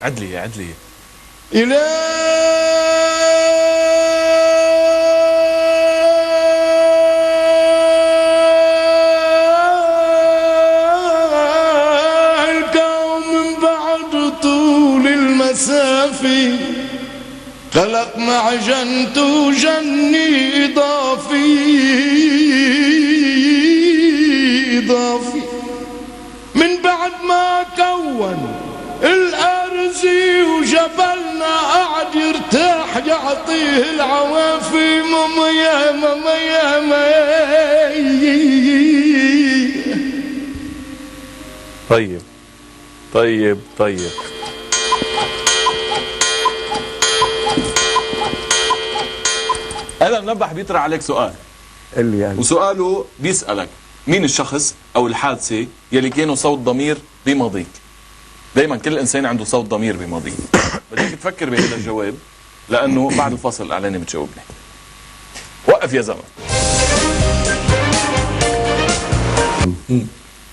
عدلي عدلي. إلى الكون من بعد طول المسافة خلق مع جنته جني إضافي من بعد ما كون الأرزي وجبلنا قعد يرتاح يعطيه العوافي. ماما يا ماما يا طيب طيب طيب. هذا المنبه بيطرح عليك سؤال، وسؤاله بيسألك مين الشخص أو الحادثة يلي كانوا صوت ضمير بماضيك؟ دايما كل إنسان عنده صوت ضمير بماضيه. بدك تفكر بهذا الجواب لأنه بعد الفصل الإعلاني بتجاوبني. وقف يا زلمة.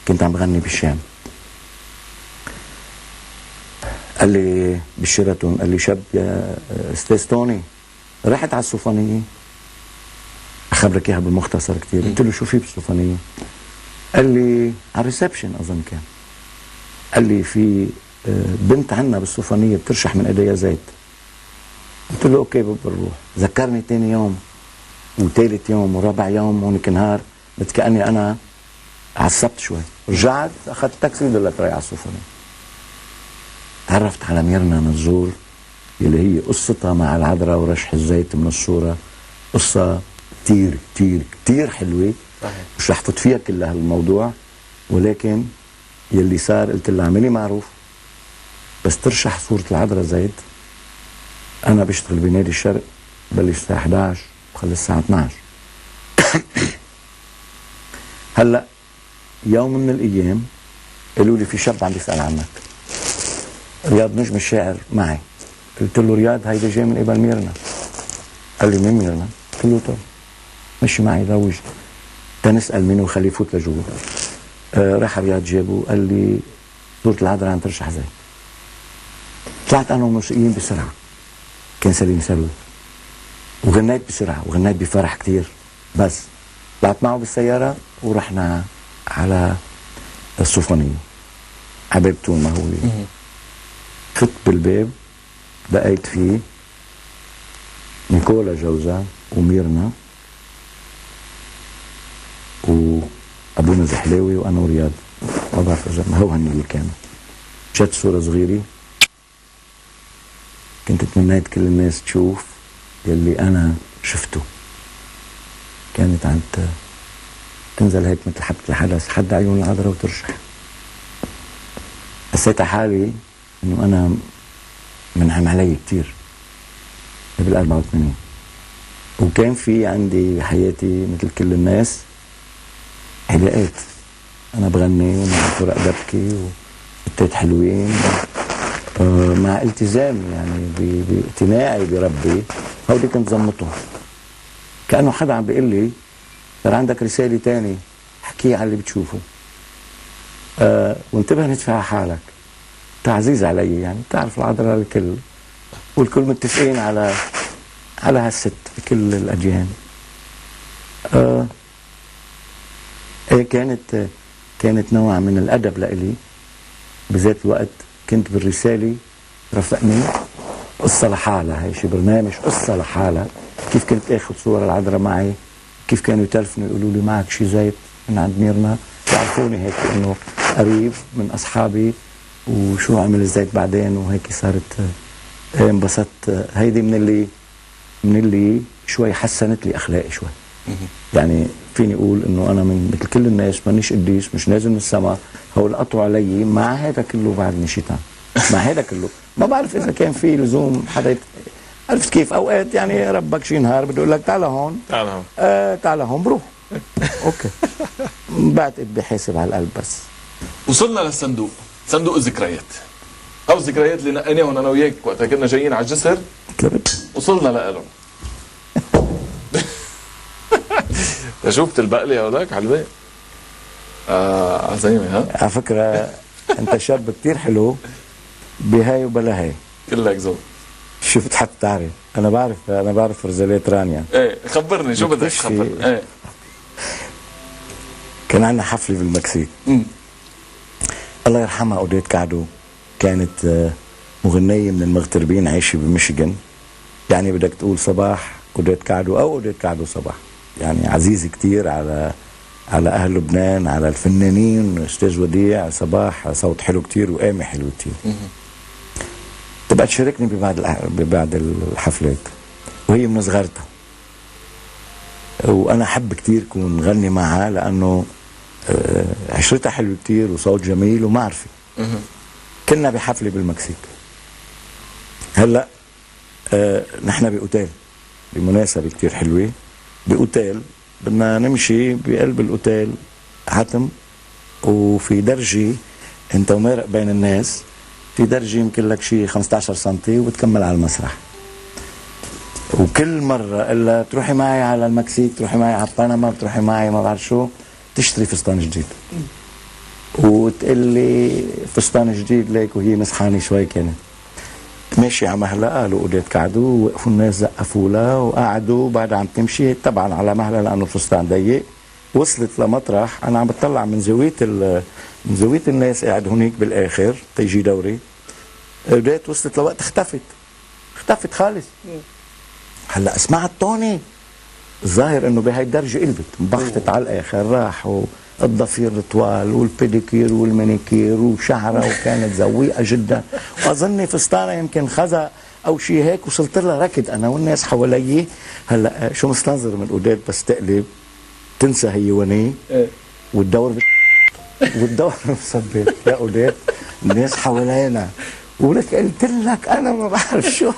كنت عم بغني بالشام، قال لي بالشيراتون، قال لي شاب يا استاذ توني رحت على السوفانية اخبرك اياها بالمختصر كثير. قلت له شو في بالسوفانية؟ قال لي على الريسبشن اظن كان، قال لي في بنت عنا بالسوفانية بترشح من ايديها زيت. قلت له اوكي بنروح. ذكرني ثاني يوم وثالث يوم ورابع يوم هونيك نهار مثل كأني انا عصبت شوي. رجعت اخذت تاكسي ودلت رايح على السوفانية. تعرفت على ميرنا نزور اللي هي قصتها مع العذراء ورشح الزيت من الصورة قصة كتير كتير كتير حلوة. مش رح فوت فيها كل هالموضوع، ولكن يلي صار قلت لها اعملي معروف بس ترشح صورة العذراء زيت. أنا بشتغل بنادي الشرق، بلش الساعة 11 بخلص الساعة 12. هلا يوم من الأيام قالوا لي في شاب عم يسأل عنك، رياض نجم الشاعر معي. قلت له رياض هيدا جاي من قبل ميرنا. قال لي مين ميرنا؟ قلت له طب مشي معي روج تنسأل منه وخليه يفوت لجوا. راح رياض جابه قال لي صورة العذراء عم ترشح زيت. طلعت انا والموسيقيين بسرعه، كان سليم سلوى، وغنيت بسرعه وغنيت بفرح كثير. بس طلعت معه بالسياره ورحنا على السوفانيه على تون ما هو. فت بالباب دقيت فيه نيكولا جوزا وميرنا وابونا زحلاوي وانا ورياض، ما بعرف اذا هو هن اللي كانوا. جت صوره صغيره كنت تمنيت كل الناس تشوف يلي انا شفته. كانت عم تنزل هيك مثل حبة الحدث حد عيون العذراء وترشح. حسيت حالي انه انا منعم علي كثير قبل 84. وكان في عندي بحياتي مثل كل الناس علاقات، انا بغني ومع فرق دبكي وستات حلوين مع التزامي يعني باقتناعي بربي. هودي كنت زمطهم كأنه حدا عم بيقول لي صار عندك رسالة تاني احكيها على اللي بتشوفه. وانتبه ندفع على حالك. انت عزيز علي يعني، بتعرف العذراء الكل والكل متفقين على هالست بكل الأديان. كانت نوع من الأدب لإلي بذات الوقت. كنت بالرسالة رافقني قصة لحالها، هي شي برنامج قصة لحالها، كيف كنت اخذ صور العذراء معي، كيف كانوا يتلفنوا يقولوا لي معك شي زيت من عند ميرنا، يعرفوني هيك انه قريب من اصحابي وشو عمل الزيت بعدين. وهيك صارت انبسطت. هيدي من اللي شوي حسنت لي اخلاقي شوي. يعني فيني اقول انه انا من مثل كل الناس مانيش قديس، مش نازل من السماء، هو اللي قطعوا علي مع هذا كله بعدني شيطان. مع هذا كله ما بعرف اذا كان في لزوم حدا عرفت كيف. اوقات يعني ربك شي نهار بده يقول لك تعال هون تعال هون تعال هون بروح اوكي. بعتقد بحاسب على القلب. بس وصلنا للصندوق، صندوق الذكريات او الذكريات اللي نقيناهم انا وياك وقتها كنا جايين على الجسر. وصلنا لهم. شفت البقلي هوداك على البيت عزيمه. ها على فكره انت شاب كثير حلو بهاي وبلا هاي. كلك ذوق. شو بتحب تعرف؟ انا بعرف رزالات رانيا. ايه خبرني شو بدك تخبرني؟ ايه كان عندنا حفله بالمكسيك. الله يرحمها اوديت كادو، كانت مغنيه من المغتربين عايشه بميشيغان. يعني بدك تقول صباح اوديت كادو او اوديت كادو صباح، يعني عزيزه كثير على اهل لبنان، على الفنانين. استاذ وديع صباح صوت حلو كثير وقامه حلو كثير. تبقى تشاركني ببعض الحفلات، وهي من صغرتها، وانا احب كثير كون غني معها لانه عشرتها حلوه كثير وصوت جميل ومعرفه. كنا بحفله بالمكسيك. هلا نحن باوتيل، بمناسبه كثير حلوه، باوتيل بدنا نمشي بقلب الاوتيل حتم، وفي درجه انت ومارق بين الناس، في درجه يمكن لك شيء 15 سنتي وبتكمل على المسرح. وكل مره الا تروحي معي على المكسيك، تروحي معي على بنما، بتروحي معي ما بعرف شو، تشتري فستان جديد وتقول لي فستان جديد ليك، وهي مسحانه شوي. كانت ماشي على مهلة، قالوا اوديت كعدوا، وقفوا الناس زقفوا لها وقعدوا. بعد عم تمشي طبعا على مهلة لانه الفستان ضيق، وصلت لمطرح انا عم بتطلع من زاويه الناس قاعد هونيك بالاخر تيجي دوري. اوديت وصلت لوقت اختفت خالص. هلا سمعت توني، الظاهر انه بهاي الدرجه قلبت انبخت على الاخر، راحوا الضفير طوال والبيديكير والمانيكير وشعرها، وكانت زويقه جدا، واظني فستانها يمكن خزق او شيء هيك. وصلت لها ركض انا والناس حوالي. هلا شو مستنظر من اوديت بس تقلب تنسى هي وني والدور مثبت يا اوديت، الناس حوالينا، ولك قلت لك انا ما بعرف شو.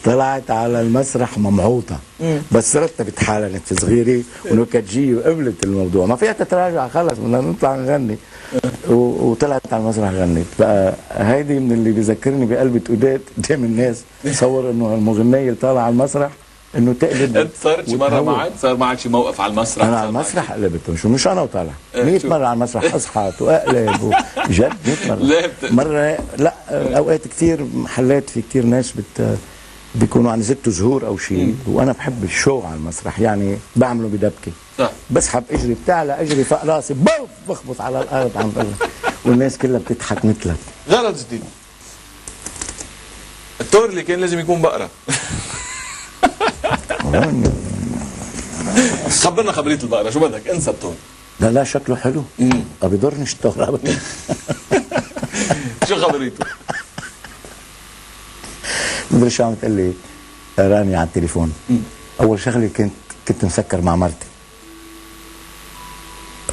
طلعت على المسرح ممعوطة، بس رتبت حالها، انت صغيرة ونكتجية وقبلت الموضوع، ما فيها تتراجع، خلص بدنا نطلع نغني. وطلعت على المسرح غنت. بقى هيدي من اللي بيذكرني بقلبة اوديت قدام الناس. تصور انه المغنية اللي طالعة على المسرح انه تقلب. انت صارت شي مرة معك؟ صار معك شي موقف على المسرح؟ انا على المسرح قلبت، شو مش انا وطالع 100 مرة على المسرح اصحت واقلب جد 100 مرة. مرة لا، اوقات كثير محلات في كثير ناس بيكونوا عن 6 زهور او شيء، وانا بحب الشو على المسرح، يعني بعمله بدبكه. صح. بسحب اجري بتعلى اجري فوق راسي، بوف بخبط على الارض عم بقلب، والناس كلها بتضحك مثلك. غرض جديد. التور اللي كان لازم يكون بقرة. خبرنا خبرية البقرة، شو بدك؟ انسى التور. لا شكله حلو. ما بيضرنيش التور ابدا. شو خبريته؟ مدري شو عم تقول لي راني على التليفون. اول شغله كنت مسكر مع مرتي،